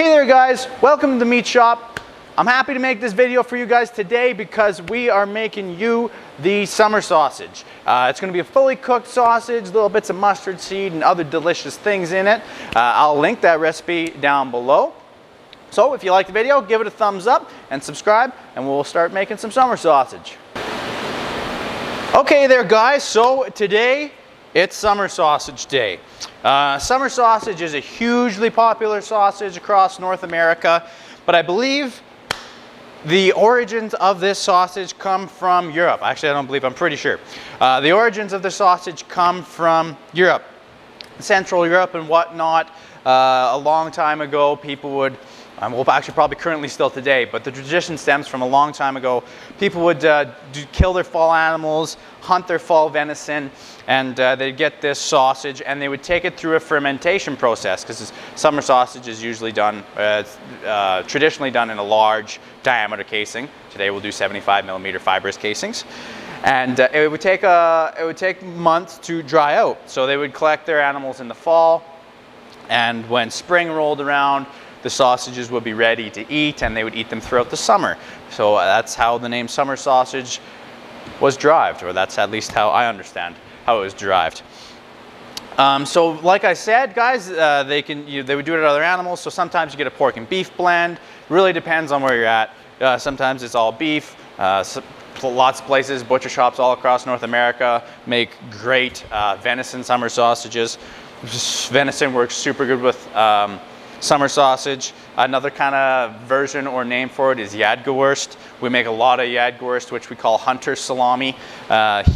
Hey there guys, welcome to the meat shop. I'm happy to make this video for you guys today because we are making you the summer sausage. It's going to be a fully cooked sausage, little bits of mustard seed and other delicious things in it. I'll link that recipe down below. So if you like the video, give it a thumbs up and subscribe and we'll start making some summer sausage. Okay there guys, so today it's summer sausage day. Summer sausage is a hugely popular sausage across North America, but I believe the origins of this sausage come from Europe. Actually, I don't believe, I'm pretty sure. The origins of the sausage come from Europe, Central Europe and whatnot. A long time ago, people would, well, actually probably currently still today, but the tradition stems from a long time ago. People would kill their fall animals, hunt their fall venison, and they'd get this sausage and they would take it through a fermentation process because summer sausage is usually done, traditionally done in a large diameter casing. Today we'll do 75 millimeter fibrous casings. And it would take months to dry out. So they would collect their animals in the fall, and when spring rolled around, the sausages would be ready to eat and they would eat them throughout the summer. So that's how the name summer sausage was derived, or that's at least how I understand how it was derived. So like I said, guys, they would do it to other animals. So sometimes you get a pork and beef blend. Really depends on where you're at. Sometimes it's all beef. Lots of places, butcher shops all across North America make great venison summer sausages. Venison works super good with summer sausage. Another kind of version or name for it is Jadgewurst. We make a lot of Jadgewurst, which we call hunter salami,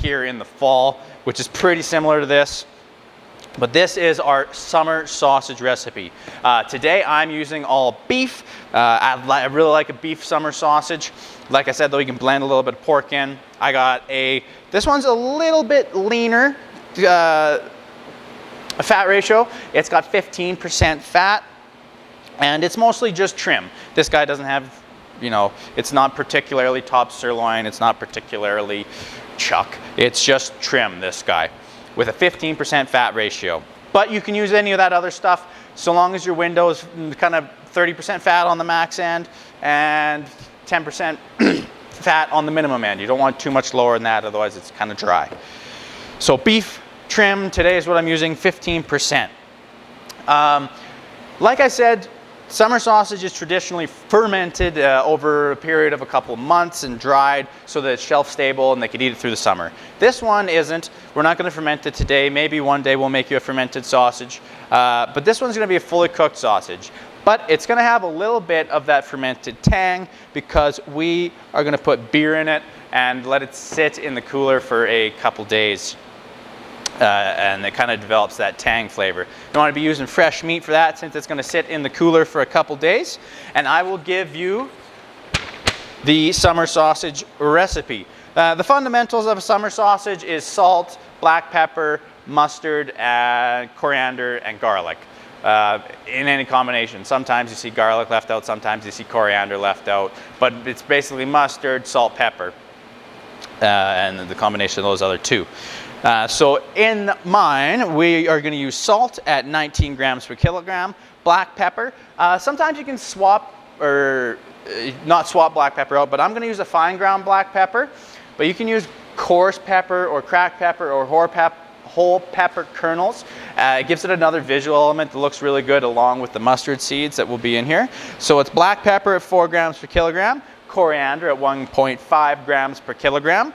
here in the fall, which is pretty similar to this. But this is our summer sausage recipe. Today I'm using all beef. I really like a beef summer sausage. Like I said though, you can blend a little bit of pork in. I got this one's a little bit leaner fat ratio. It's got 15% fat. And it's mostly just trim. This guy doesn't have, it's not particularly top sirloin. It's not particularly chuck. It's just trim, this guy, with a 15% fat ratio. But you can use any of that other stuff so long as your window is kind of 30% fat on the max end and 10% fat on the minimum end. You don't want too much lower than that, otherwise it's kind of dry. So beef trim today is what I'm using, 15%. Like I said, summer sausage is traditionally fermented over a period of a couple of months and dried so that it's shelf stable and they could eat it through the summer. This one isn't. We're not going to ferment it today. Maybe one day we'll make you a fermented sausage. But this one's going to be a fully cooked sausage. But it's going to have a little bit of that fermented tang because we are going to put beer in it and let it sit in the cooler for a couple days. And it kind of develops that tang flavor. You want to be using fresh meat for that since it's going to sit in the cooler for a couple days. And I will give you the summer sausage recipe. The fundamentals of a summer sausage is salt, black pepper, mustard, coriander, and garlic. In any combination. Sometimes you see garlic left out, sometimes you see coriander left out. But it's basically mustard, salt, pepper, and the combination of those other two. So in mine, we are going to use salt at 19 grams per kilogram, black pepper. Sometimes you can swap or not swap black pepper out, but I'm going to use a fine ground black pepper. But you can use coarse pepper or cracked pepper or whole pepper kernels. It gives it another visual element that looks really good along with the mustard seeds that will be in here. So it's black pepper at 4 grams per kilogram, coriander at 1.5 grams per kilogram.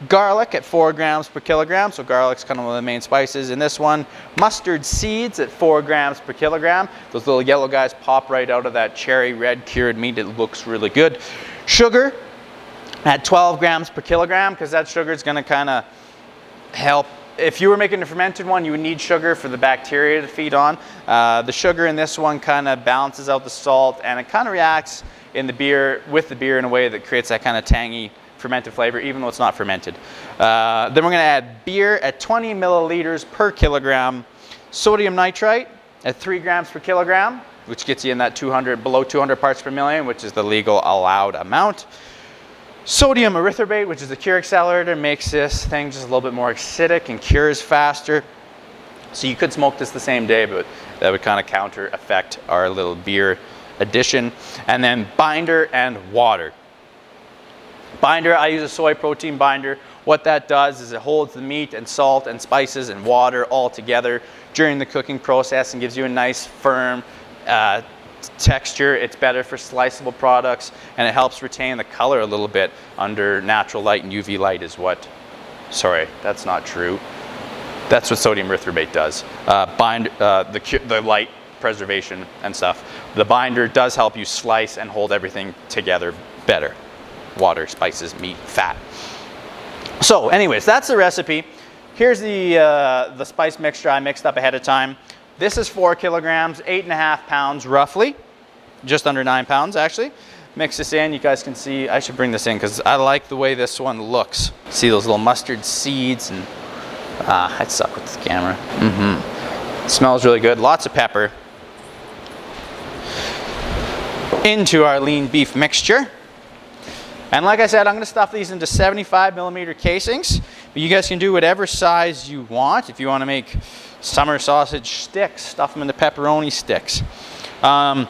Garlic at 4 grams per kilogram, so garlic's kind of one of the main spices in this one. Mustard seeds at 4 grams per kilogram. Those little yellow guys pop right out of that cherry red cured meat. It looks really good. Sugar at 12 grams per kilogram because that sugar is going to kind of help. If you were making a fermented one, you would need sugar for the bacteria to feed on. The sugar in this one kind of balances out the salt and it kind of reacts in the beer with the beer in a way that creates that kind of tangy fermented flavor, even though it's not fermented. Then we're going to add beer at 20 milliliters per kilogram, sodium nitrite at 3 grams per kilogram, which gets you in that below 200 parts per million, which is the legal allowed amount. Sodium erythorbate, which is the cure accelerator, makes this thing just a little bit more acidic and cures faster. So you could smoke this the same day, but that would kind of counter effect our little beer addition. And then binder and water. Binder, I use a soy protein binder. What that does is it holds the meat and salt and spices and water all together during the cooking process and gives you a nice firm texture. It's better for sliceable products, and it helps retain the color a little bit under natural light, and UV light is what, sorry, that's not true. That's what sodium erythorbate does. The light preservation and stuff. The binder does help you slice and hold everything together better. Water, spices, meat, fat. So anyways, that's the recipe. Here's the spice mixture I mixed up ahead of time. This is 4 kilograms, 8.5 pounds roughly. Just under 9 pounds actually. Mix this in, you guys can see, I should bring this in because I like the way this one looks. See those little mustard seeds, and I suck with the camera. It smells really good, lots of pepper. Into our lean beef mixture. And like I said, I'm going to stuff these into 75 millimeter casings. But you guys can do whatever size you want. If you want to make summer sausage sticks, stuff them into pepperoni sticks. I'm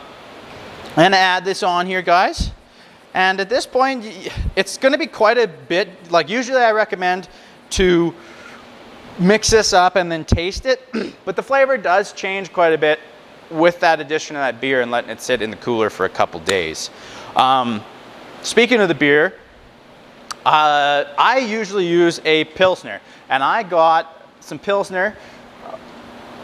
going to add this on here, guys. And at this point, it's going to be quite a bit. Like usually I recommend to mix this up and then taste it. But the flavor does change quite a bit with that addition of that beer and letting it sit in the cooler for a couple days. Speaking of the beer, I usually use a Pilsner, and I got some Pilsner,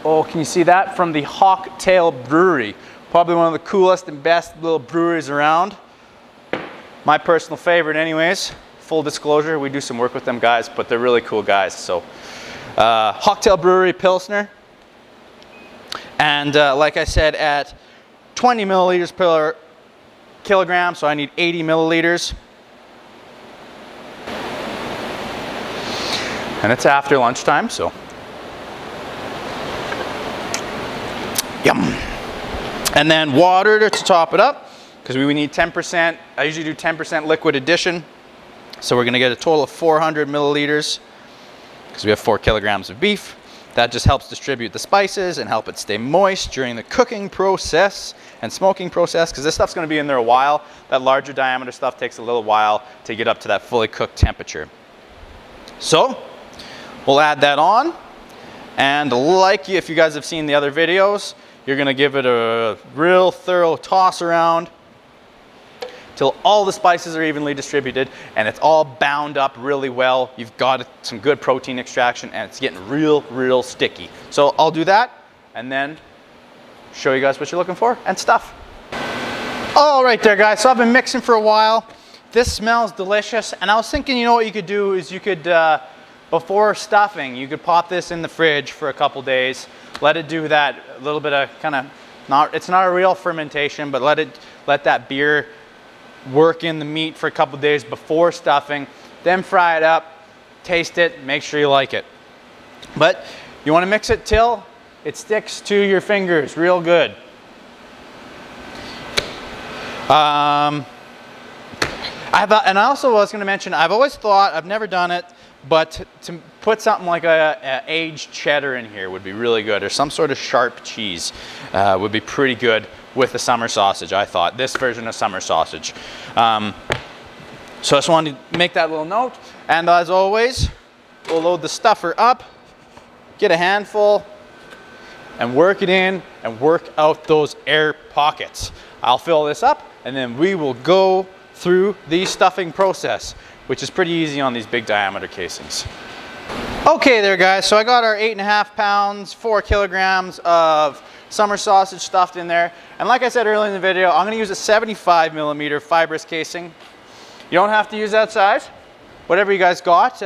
oh, can you see that? From the Hawktail Brewery. Probably one of the coolest and best little breweries around. My personal favorite anyways. Full disclosure, we do some work with them guys, but they're really cool guys. So, Hawktail Brewery Pilsner. And like I said, at 20 milliliters per kilogram, so I need 80 milliliters. And it's after lunchtime, so. Yum. And then water to top it up, because we need 10%. I usually do 10% liquid addition. So we're going to get a total of 400 milliliters, because we have 4 kilograms of beef. That just helps distribute the spices and help it stay moist during the cooking process and smoking process, because this stuff's going to be in there a while. That larger diameter stuff takes a little while to get up to that fully cooked temperature. So we'll add that on, and like if you guys have seen the other videos, you're going to give it a real thorough toss around till all the spices are evenly distributed and it's all bound up really well. You've got some good protein extraction and it's getting real sticky. So I'll do that and then show you guys what you're looking for and stuff. All right there, guys, so I've been mixing for a while. This smells delicious, and I was thinking, you know what you could do is you could, before stuffing, you could pop this in the fridge for a couple days, let it do that, a little bit of kind of, it's not a real fermentation, but let that beer work in the meat for a couple days before stuffing, then fry it up, taste it, make sure you like it. But you want to mix it till it sticks to your fingers real good. And I also was going to mention, I've always thought, I've never done it, but to put something like a aged cheddar in here would be really good, or some sort of sharp cheese would be pretty good with the summer sausage, I thought. This version of summer sausage. So I just wanted to make that little note. And as always, we'll load the stuffer up, get a handful, and work it in and work out those air pockets. I'll fill this up, and then we will go through the stuffing process, which is pretty easy on these big diameter casings. Okay there, guys, so I got our 8.5 pounds, 4 kilograms of summer sausage stuffed in there. And like I said earlier in the video, I'm going to use a 75 millimeter fibrous casing. You don't have to use that size, whatever you guys got,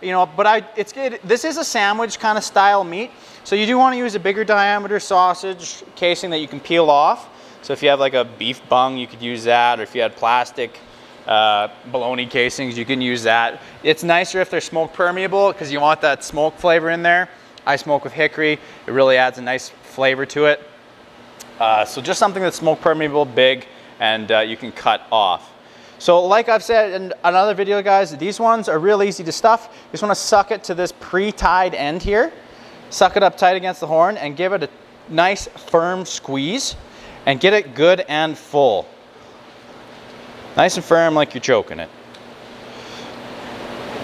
you know, but it's good. This is a sandwich kind of style meat, so you do want to use a bigger diameter sausage casing that you can peel off. So if you have like a beef bung, you could use that, or if you had plastic bologna casings, you can use that. It's nicer if they're smoke permeable because you want that smoke flavor in there. I smoke with hickory. It really adds a nice flavor to it. So just something that's smoke permeable, big, and you can cut off. So like I've said in another video, guys, these ones are real easy to stuff. You just want to suck it to this pre-tied end here. Suck it up tight against the horn and give it a nice firm squeeze. and get it good and full. Nice and firm like you're choking it.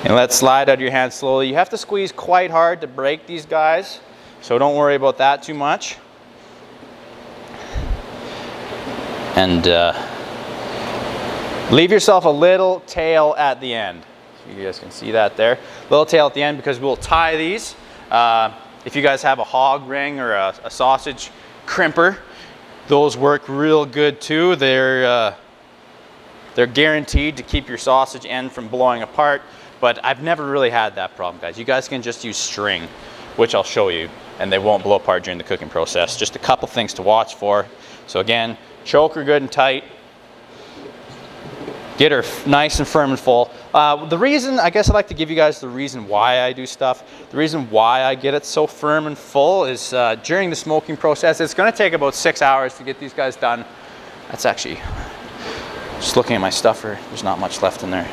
And let it slide out of your hand slowly. You have to squeeze quite hard to break these guys, so don't worry about that too much. And leave yourself a little tail at the end. So you guys can see that there. Little tail at the end, because we'll tie these. If you guys have a hog ring or a sausage crimper, those work real good too. They're guaranteed to keep your sausage end from blowing apart, but I've never really had that problem, guys. You guys can just use string, which I'll show you, and they won't blow apart during the cooking process. Just a couple things to watch for. So again, choke her good and tight. Get her nice and firm and full. The reason, I guess I'd like to give you guys the reason why I do stuff. The reason why I get it so firm and full is during the smoking process. It's going to take about 6 hours to get these guys done. That's actually, just looking at my stuffer, there's not much left in there.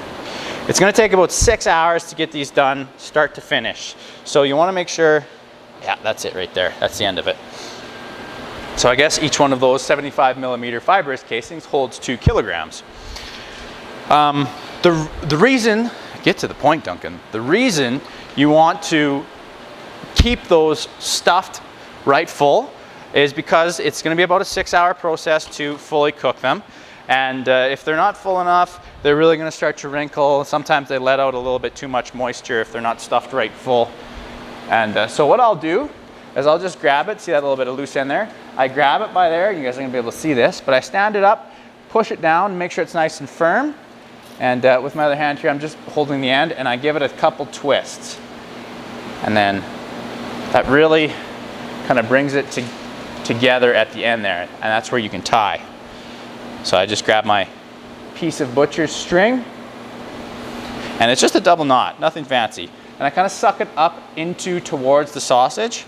It's going to take about 6 hours to get these done, start to finish. So you want to make sure, yeah, that's it right there. That's the end of it. So I guess each one of those 75mm fibrous casings holds 2 kilograms. The reason, get to the point, Duncan, the reason you want to keep those stuffed right full is because it's going to be about a 6-hour process to fully cook them. And if they're not full enough, they're really going to start to wrinkle. Sometimes they let out a little bit too much moisture if they're not stuffed right full. And so what I'll do is I'll just grab it. See that little bit of loose end there? I grab it by there. You guys are going to be able to see this. But I stand it up, push it down, make sure it's nice and firm. And with my other hand here, I'm just holding the end, and I give it a couple twists. And then that really kind of brings it together at the end there. And that's where you can tie. So I just grab my piece of butcher's string, and it's just a double knot, nothing fancy. And I kind of suck it up towards the sausage.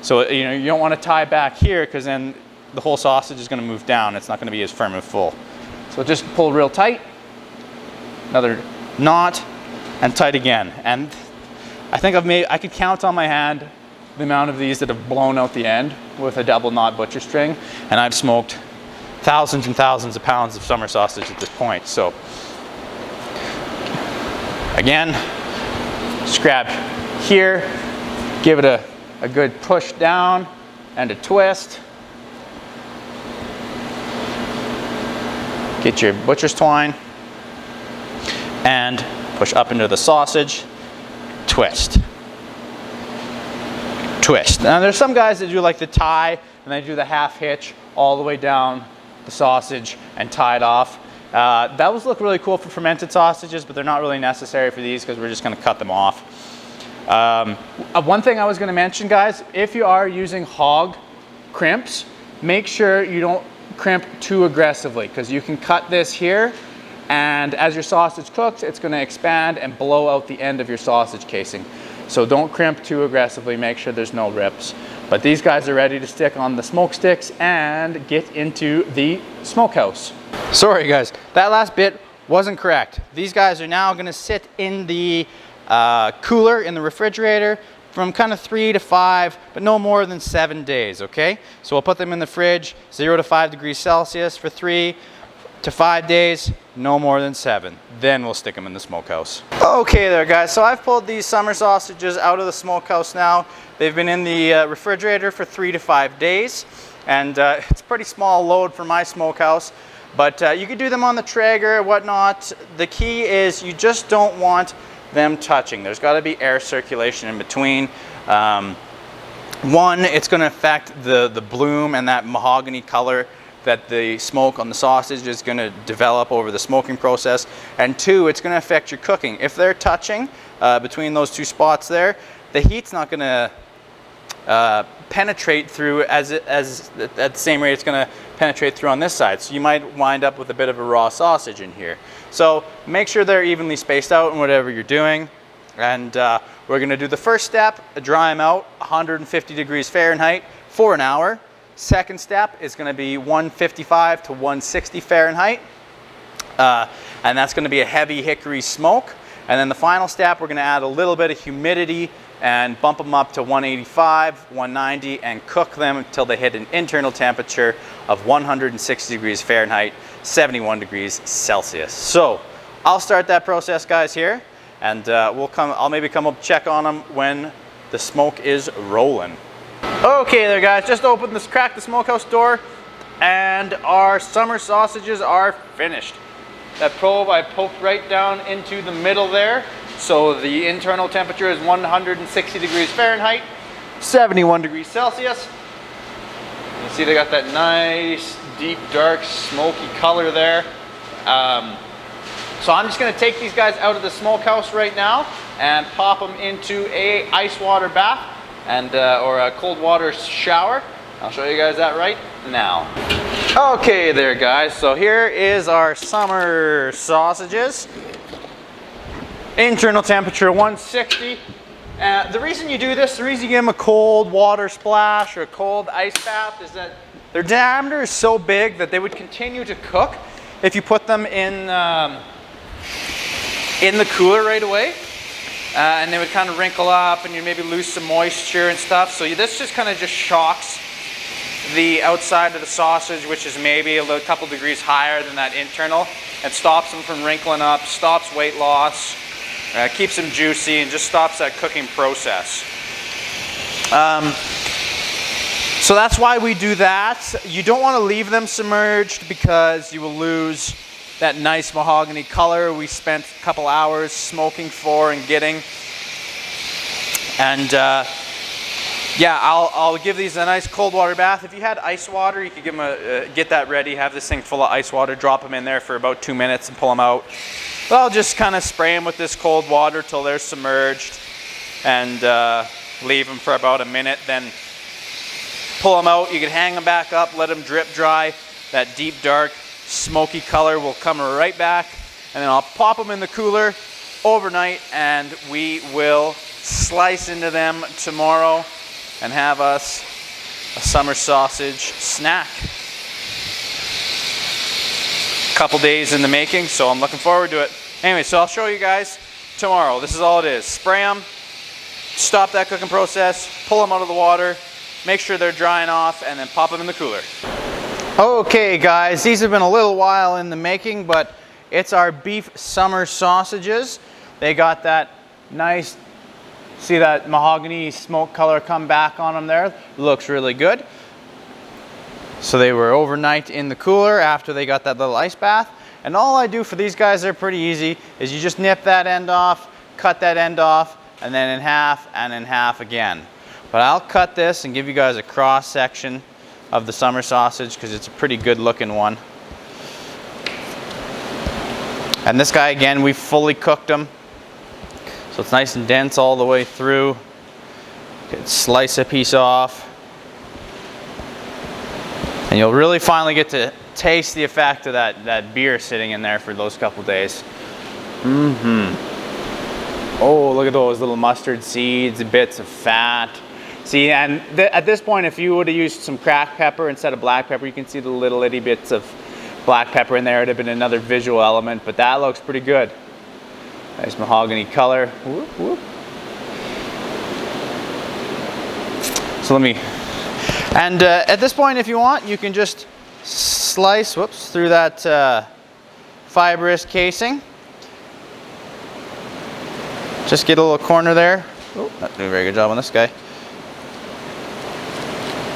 So you don't want to tie back here, because then the whole sausage is going to move down. It's not going to be as firm and full. So just pull real tight. Another knot, and tight again. And I think I could count on my hand the amount of these that have blown out the end with a double knot butcher string, and I've smoked thousands and thousands of pounds of summer sausage at this point. So again, just grab here, give it a good push down and a twist. Get your butcher's twine and push up into the sausage, twist. Twist. Now there's some guys that do like the tie, and they do the half hitch all the way down the sausage and tie it off. That would look really cool for fermented sausages, but they're not really necessary for these because we're just going to cut them off. One thing I was going to mention, guys, if you are using hog crimps, make sure you don't crimp too aggressively, because you can cut this here, and as your sausage cooks, it's going to expand and blow out the end of your sausage casing. So don't crimp too aggressively, make sure there's no rips. But these guys are ready to stick on the smoke sticks and get into the smokehouse. Sorry guys, that last bit wasn't correct. These guys are now going to sit in the cooler in the refrigerator from kind of 3 to 5, but no more than 7 days, okay? So we'll put them in the fridge, 0 to 5 degrees Celsius for 3 to 5 days, no more than 7. Then we'll stick them in the smokehouse. Okay there guys, so I've pulled these summer sausages out of the smokehouse now. They've been in the refrigerator for 3 to 5 days, and it's a pretty small load for my smokehouse, but you could do them on the Traeger or whatnot. The key is you just don't want them touching. There's got to be air circulation in between. One, it's going to affect the bloom and that mahogany color that the smoke on the sausage is going to develop over the smoking process. And two, it's going to affect your cooking. If they're touching between those two spots there, the heat's not going to penetrate through at the same rate it's going to penetrate through on this side. So you might wind up with a bit of a raw sausage in here. So make sure they're evenly spaced out in whatever you're doing. And we're going to do the first step, dry them out 150 degrees Fahrenheit for an hour. Second step is going to be 155 to 160 Fahrenheit. And that's going to be a heavy hickory smoke. And then the final step, we're going to add a little bit of humidity and bump them up to 185, 190, and cook them until they hit an internal temperature of 160 degrees Fahrenheit, 71 degrees Celsius. So I'll start that process, guys, here, and I'll maybe come up check on them when the smoke is rolling. Okay there, guys, just cracked the smokehouse door, and our summer sausages are finished. That probe I poked right down into the middle there. So the internal temperature is 160 degrees Fahrenheit, 71 degrees Celsius. You see they got that nice, deep, dark, smoky color there. So I'm just gonna take these guys out of the smokehouse right now and pop them into a ice water bath and or a cold water shower. I'll show you guys that right now. Okay there, guys, so here is our summer sausages. Internal temperature 160. The reason you do this, the reason you give them a cold water splash or a cold ice bath is that their diameter is so big that they would continue to cook if you put them in the cooler right away. And they would kind of wrinkle up and you maybe lose some moisture and stuff. So this just kind of just shocks the outside of the sausage, which is maybe a couple degrees higher than that internal, and stops them from wrinkling up, stops weight loss, keeps them juicy, and just stops that cooking process. So that's why we do that. You don't want to leave them submerged because you will lose that nice mahogany color we spent a couple hours smoking for and getting. And yeah, I'll give these a nice cold water bath. If you had ice water, you could give them get that ready, have this thing full of ice water, drop them in there for about 2 minutes and pull them out. But I'll just kind of spray them with this cold water till they're submerged and leave them for about a minute, then pull them out. You can hang them back up, let them drip dry. That deep, dark, smoky color will come right back, and then I'll pop them in the cooler overnight, and we will slice into them tomorrow and have us a summer sausage snack. Couple days in the making, so I'm looking forward to it. Anyway, so I'll show you guys tomorrow. This is all it is. Spray them, stop that cooking process, pull them out of the water, make sure they're drying off, and then pop them in the cooler. Okay guys, these have been a little while in the making, but it's our beef summer sausages. They got that nice, see that mahogany smoke color come back on them there? Looks really good. So they were overnight in the cooler after they got that little ice bath. And all I do for these guys, they're pretty easy, is you just nip that end off, cut that end off, and then in half and in half again. But I'll cut this and give you guys a cross section of the summer sausage because it's a pretty good looking one. And this guy, again, we fully cooked him. So it's nice and dense all the way through. You can slice a piece off. And you'll really finally get to taste the effect of that beer sitting in there for those couple days. Oh, look at those little mustard seeds, bits of fat. See, and at this point, if you would have used some cracked pepper instead of black pepper, you can see the little itty bits of black pepper in there. It would have been another visual element, but that looks pretty good. Nice mahogany color. Whoop, whoop. So let me, and at this point, if you want, you can just slice, whoops, through that fibrous casing. Just get a little corner there. Oh, not doing a very good job on this guy.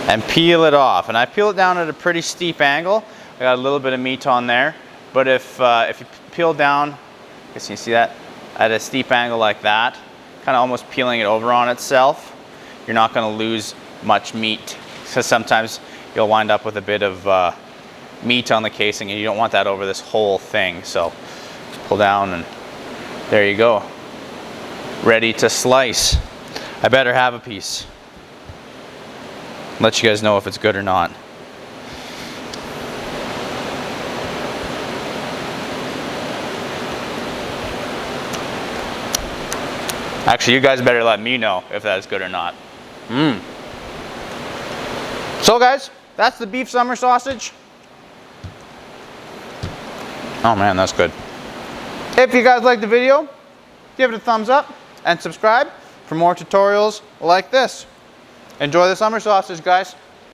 And peel it off. And I peel it down at a pretty steep angle. I got a little bit of meat on there. But if you peel down, I guess you see that, at a steep angle like that, kind of almost peeling it over on itself, you're not going to lose much meat. So sometimes you'll wind up with a bit of meat on the casing and you don't want that over this whole thing. So pull down and there you go. Ready to slice. I better have a piece. Let you guys know if it's good or not. Actually, you guys better let me know if that's good or not. So guys, that's the beef summer sausage. Oh man, that's good. If you guys liked the video, give it a thumbs up and subscribe. for more tutorials like this. Enjoy the summer sausage, guys.